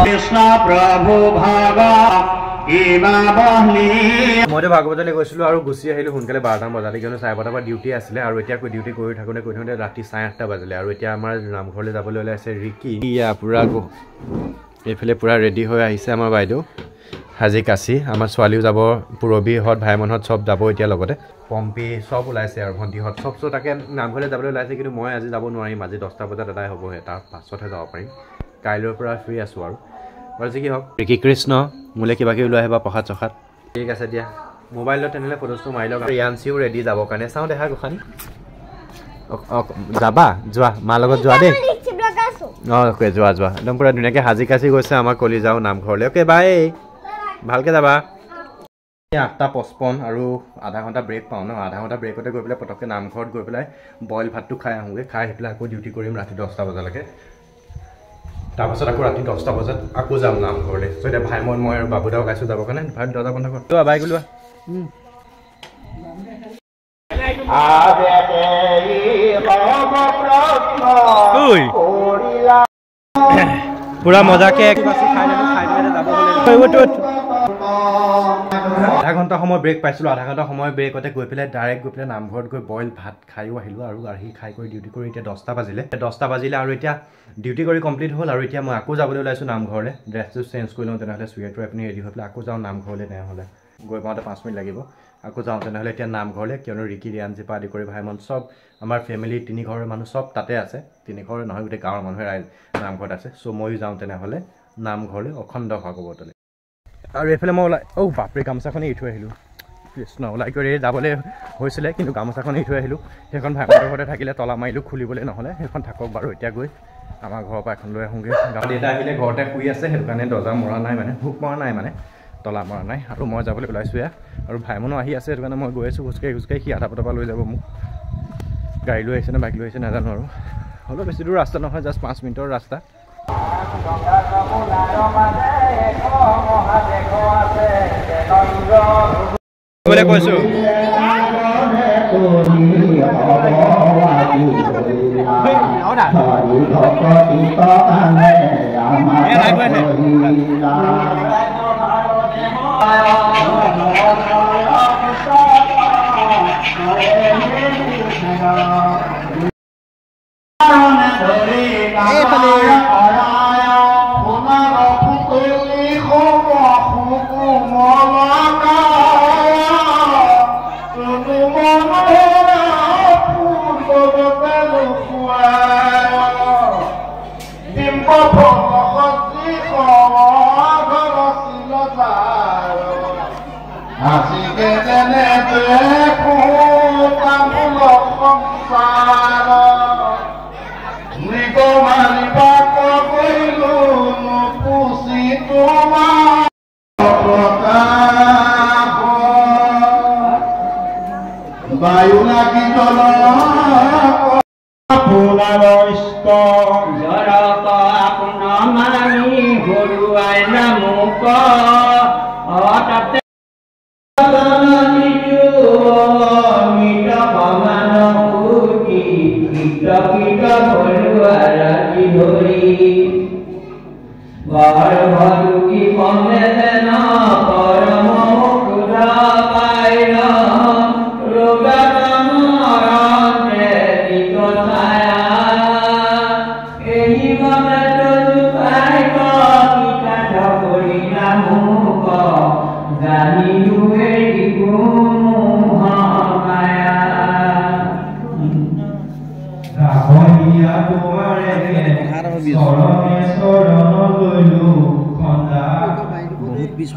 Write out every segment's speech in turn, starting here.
কৃষ্ণ প্ৰভু ভাগা মই ভাগৱতলৈ গৈছিলোঁ আৰু গুচি আহিলোঁ সোনকালে 12টা বজাতে কিয়নো 12:30 পৰা ডিউটি আছিলে আৰু এতিয়া ডিউটি কৰি থাকোঁতে ৰাতি 8:30 বাজিলে আৰু এতিয়া আমাৰ নামঘৰলৈ যাবলৈ ওলাইছে ৰিকি পুৰা এইফালে পুৰা ৰেডি হৈ আহিছে আমাৰ বাইদেউ হাজি কাচি আমাৰ ছোৱালীও যাব পুৰবীহঁত ভাইমনহঁত চব যাব এতিয়া লগতে পম্পী চব ওলাইছে আৰু ভণ্টিহঁত চব তাকে নামঘৰলৈ যাবলৈ ওলাইছে কিন্তু মই আজি যাব নোৱাৰিম আজি 10টা বজাত এটাই হ'বহে তাৰ পাছতহে যাব পাৰিম কাইলৈৰ পৰা ফ্ৰী আছোঁ আৰু যি কি হওক ৰিকি কৃষ্ণ মোলৈ কিবা কিবি লৈ আহিবা প্ৰসাদ চসাদ ঠিক আছে দিয়া মোবাইলত তেনেহ'লে ফটোজটো মাৰি লওক ৰিয়াঞ্চিও ৰেডি যাবৰ কাৰণে চাওঁ দেখা গোসানী যাবা যোৱা মাৰ লগত যোৱা দেই অ'কে যোৱা একদম পুৰা ধুনীয়াকৈ সাজি কাচি গৈছে আমাৰ কলি যাওঁ নামঘৰলৈ অ'কে বাই ভালকৈ যাবা 8:55 আৰু আধা ঘণ্টা ব্ৰেক পাওঁ ন আধা ঘণ্টা ব্ৰেকতে গৈ পেলাই পটককৈ নামঘৰত গৈ পেলাই বইল ভাতটো খাই আহোঁগৈ খাই আহি পেলাই আকৌ ডিউটি কৰিম ৰাতি 10টা বজালৈকে তাৰপাছত আকৌ ৰাতি 10টা বজাত আকৌ যাম নামঘৰলৈ চ' এতিয়া ভাইমন মই আৰু বাবুদাও ওলাইছোঁ যাবৰ কাৰণে ভাই দৰ্জা বন্ধ কৰ লোৱা বাইক লোৱা পুৰা মজাকে আধা ঘণ্টা সময় ব্ৰেক পাইছিলোঁ আধা ঘণ্টা সময় ব্ৰেকতে গৈ পেলাই ডাইৰেক্ট গৈ পেলাই নামঘৰত গৈ বইল ভাত খায়ো আহিলোঁ আৰু আহি খাই কৰি ডিউটি কৰি এতিয়া 10টা বাজিলে আৰু এতিয়া ডিউটি কৰি কমপ্লিট হ'ল আৰু এতিয়া মই আকৌ যাবলৈ ওলাইছোঁ নামঘৰলৈ ড্ৰেছটো চেঞ্জ কৰি লওঁ তেনেহ'লে চুৱেটাৰ আপুনি ৰেডি হৈ পেলাই আকৌ যাওঁ নামঘৰলৈ তেনেহ'লে গৈ পাওঁতে 5 মিনিট লাগিব আকৌ যাওঁ তেনেহ'লে এতিয়া নামঘৰলৈ কিয়নো ৰিকি ৰিয়াঞ্চিৰ পৰা আদি কৰি ভাইমন চব আমাৰ ফেমিলি 3 ঘৰৰ মানুহ চব তাতে আছে 3 ঘৰ নহয় গোটেই গাঁৱৰ মানুহে নামঘৰত আছে চ' ময়ো যাওঁ তেনেহ'লে নামঘৰলৈ অখণ্ড ভাগৱতলৈ আৰু এইফালে মই ওলাই বাপৰে গামোচাখন এৰি থৈ আহিলোঁ কৃষ্ণ ওলাই কৰি যাবলৈ হৈছিলে কিন্তু গামোচাখন এৰি থৈ আহিলোঁ সেইখন ভাইমনৰ ঘৰতে থাকিলে তলা মাৰিলোঁ খুলিবলৈ নহ'লে সেইখন থাকক বাৰু এতিয়া গৈ আমাৰ ঘৰৰ পৰা এখন লৈ আহোঁগৈ গাঁৱত দেউতা আহিলে ঘৰতে শুই আছে সেইটো কাৰণে দৰ্জা মৰা নাই মানে হুক মৰা নাই মানে তলা মৰা নাই আৰু মই যাবলৈ ওলাইছোঁ আৰু ভাইমনো আহি আছে সেইটো কাৰণে মই গৈ আছোঁ খোজকাঢ়ি সি আধা পথৰ পৰা লৈ যাব মোক গাড়ী লৈ আহিছে নে বাইক লৈ আহিছে নাজানো আৰু হ'লেও বেছি দূৰ ৰাস্তা নহয় জাষ্ট 5 মিনিটৰ ৰাস্তা কৈছোঁ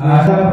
Hare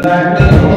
Thank you.